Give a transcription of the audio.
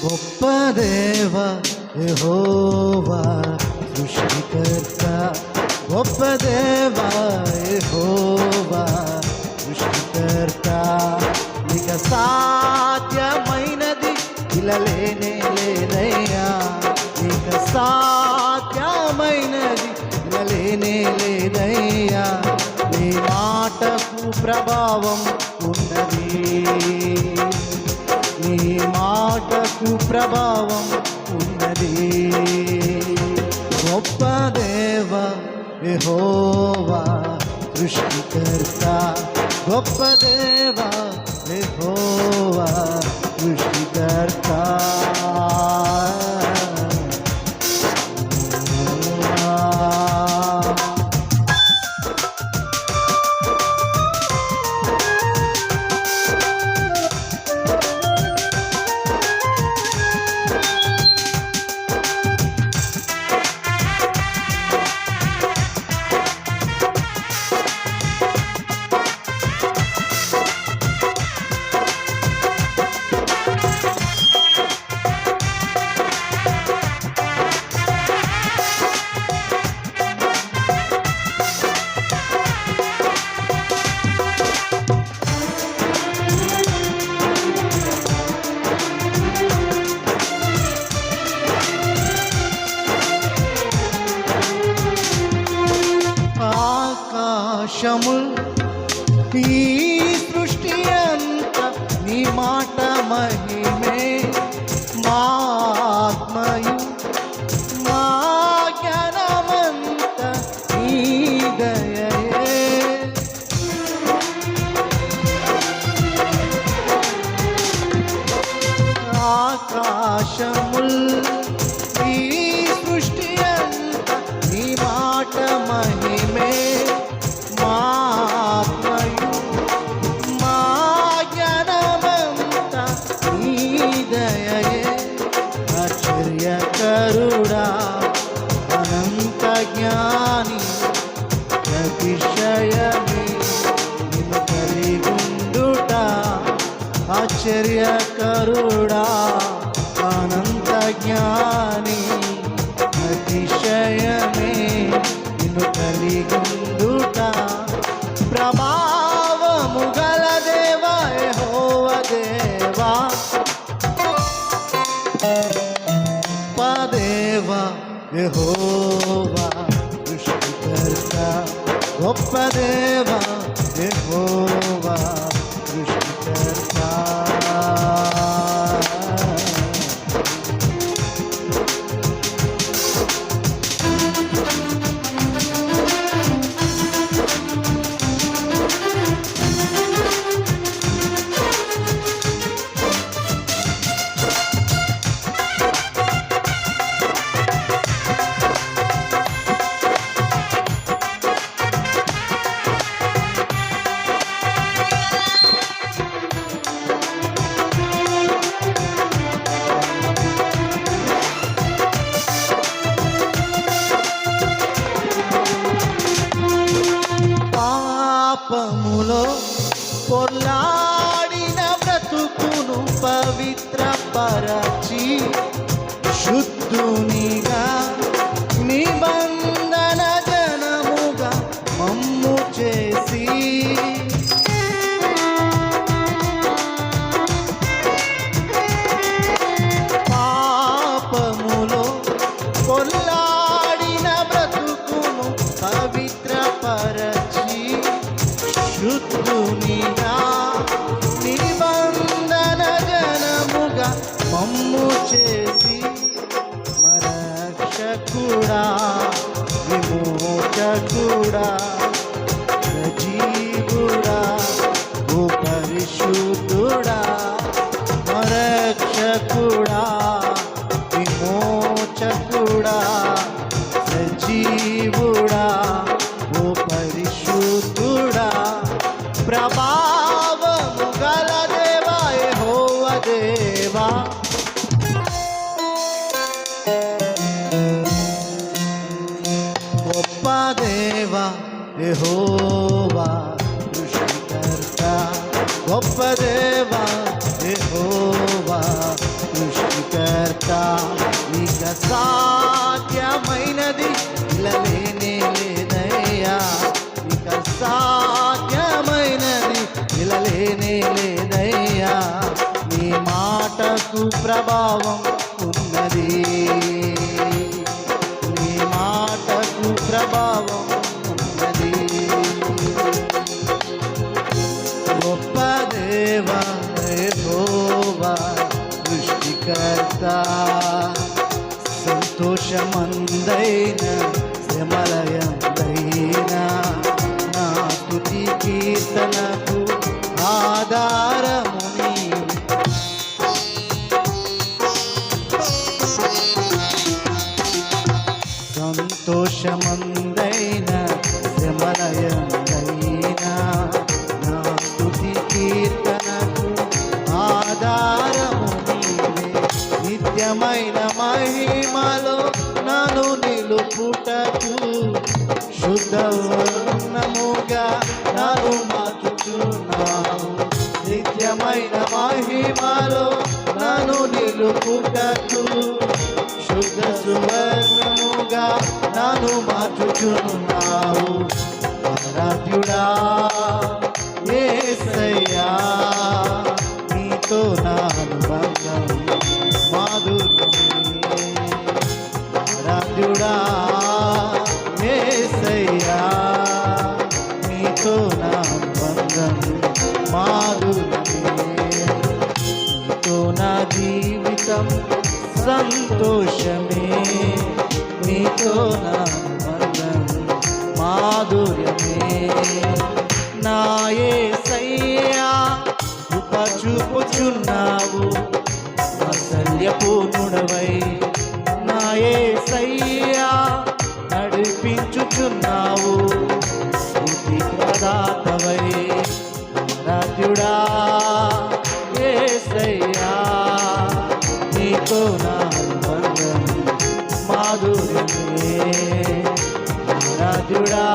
గొప్ప దేవ యెహోవా సృష్టికర్త, గొప్ప దేవ యెహోవా సృష్టికర్త. ఇక సాధ్యమైనది ఇలా లేనే లేదయ్యా, ఇక సాధ్యమైనది ఇలా లేనే లేదయ్యా. నీ మాటకు ప్రభావం ఉన్నది, నీ మాటకు ప్రభావం ఉన్నది. గొప్ప దేవ యెహోవా సృష్టికర్త, గొప్ప దేవ యెహోవా సృష్టికర్త. ఆకాశముల్ ఈ సృష్టి అంత నీ మాట మహిమే, మా ఆత్మయు మా జ్ఞానమంత నీ దయయే. ఆకాశముల్ ఈ సృష్టి అంత నీ మాట మహిమే, మా ఆత్మయు మా జ్ఞానమంత నీ దయయే. ఆశ్చర్యకరుడా అనంత జ్ఞాని అతిశయమే నిన్ను కలిగుండుట. ఆశ్చర్యకరుడా అనంత జ్ఞాని అతిశయమే నిన్ను కలిగుండుట. ప్రభావము గల దేవా యెహోవా దేవా, దేవా యెహోవా సృష్టికర్త, గొప్ప దేవా యెహోవా సృష్టికర్త. పాపములో పొర్లాడిన బ్రతుకును పవిత్రపరచి శుద్ధునిగా నిబంధన జనముగా మమ్ము చేసి, పాపములో పొర్లాడిన బ్రతుకును పవిత్రపరచి శుద్ధునిగా నిబంధన జనముగా మమ్ము చేసి, మరక్షకుడా విమోచకుడా సజీవుడా ఓ పరిశుద్ధుడా, మరక్షకుడా విమోచకుడా సజీవుడా ఓ పరిశుద్ధుడా. ప్రభావము గల దేవా యెహోవా దేవా, గొప్ప దేవా యెహోవా సృష్టికర్త, గొప్ప దేవా యెహోవా సృష్టికర్త. సాధ్యమైనది ఇలా లేనే లేదయ్యా, ఇక సాధ్యమైనది ఇలా లేనే లేదయ్యా. నీ మాటకు ప్రభావం ఉన్నది, నీ మాటకు ప్రభావం ఉన్నది. గొప్ప దేవా యెహోవా సృష్టికర్త, సంతోషమందైన శ్రమలయందైన నా స్తుతి కీర్తనకు ఆధారము నీవే. సంతోషమందైన శ్రమలయందైన నా స్తుతి కీర్తనకు ఆధారము నీవే. నిత్యమైన మహిమలో నన్ను నిలుపుటకు శుద్ధవర్ణముగా నన్ను మార్చుచున్నావు. నిత్యమైన మహిమలో నన్ను నిలుపుటకు శుద్ధ సువర్ణముగా నన్ను మార్చుచున్నావు. ఆరాధ్యుడా యేసయ్యా, నీతో నా అనుబంధం మాధుర్యమే. ఆరాధ్యుడా యేసయ్యా, నీతో నా అనుబంధం మాధుర్యమే. నీతో నా జీవితం సంతోషమే, నీతో నా అనుబంధం మాధుర్యమే. నా యేసయ్యా కృప చూపుచున్నావు, వాత్సల్యపూర్ణుడవై నా యేసయ్యా నడిపించుచున్నావు. స్తుతి ప్రదాతవై ఆరాధ్యుడా యేసయ్యా, నీతో నా అనుబంధం మాధుర్యమే. ఆరాధ్యుడా